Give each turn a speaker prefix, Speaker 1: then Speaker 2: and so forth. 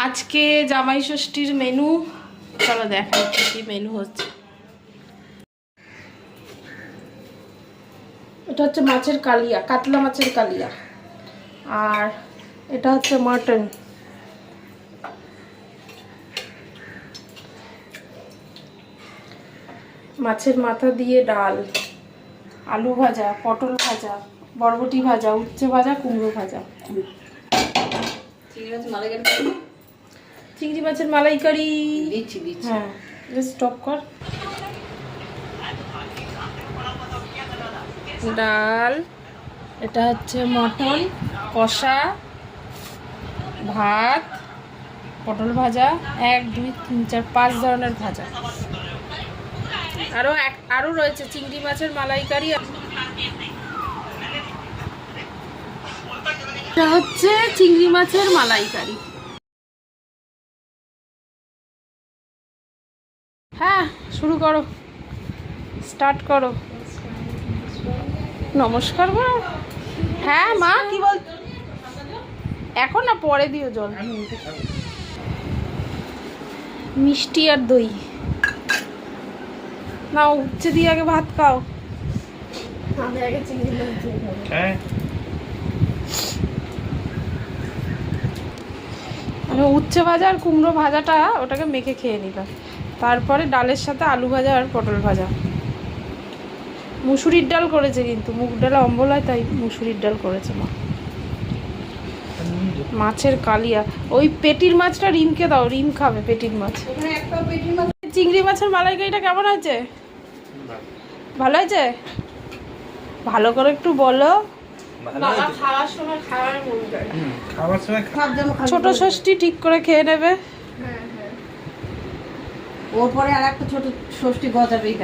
Speaker 1: আজকে জামাই ষষ্ঠীর মেনু, চলো দেখাই কি মেনু হচ্ছে। এটা হচ্ছে মাছের কালিয়া, কাতলা মাছের কালিয়া, আর এটা হচ্ছে মাটন। মাছের মাথা দিয়ে ডাল, আলু ভাজা, পটল ভাজা, বরবটি ভাজা, উচ্ছে ভাজা, কুমড়ো ভাজা। চিংড়ি মাছের মালাইকারি হ্যাঁ, স্টপ কর। ডাল, এটা হচ্ছে মটন কষা, ভাত, পটল ভাজা, 1 2 3 4 5 ধরনের ভাজা, আরো রয়েছে চিংড়ি মাছের মালাইকারি। এটা হচ্ছে চিংড়ি মাছের মালাইকারি। হ্যাঁ, শুরু করো, স্টার্ট করো। নমস্কার বলো। হ্যাঁ মা, কি বল? এখন না, পরে দিও জল। মিষ্টি আর দই নাও, উচ্ছে দিয়ে আগে ভাত খাও। আমি আগে চিংড়ি মাছ দিয়ে খাবো। আমি উচ্ছে ভাজা আর কুমড়ো ভাজাটা ওটাকে মেখে খেয়ে নিলাম, তারপরে ডালের সাথে আলু ভাজা আর পটল ভাজা। মুসুরির ডাল করেছে, কিন্তু মুগ ডাল অম্বল হয়, তাই মুসুরির ডাল করেছে মা। মাছের কালিয়া, ওই পেটির মাছটা রিমকে দাও, রিম খাবে পেটির মাছ। চিংড়ি মাছের মালাইকারিটা কেমন হয়েছে? ভালো হয়েছে? ভালো করে একটু বলো। ছোট ষষ্ঠী ঠিক করে খেয়ে নেবে।
Speaker 2: ওর পরে আর একটা ছোট ষষ্ঠী গজাবেই।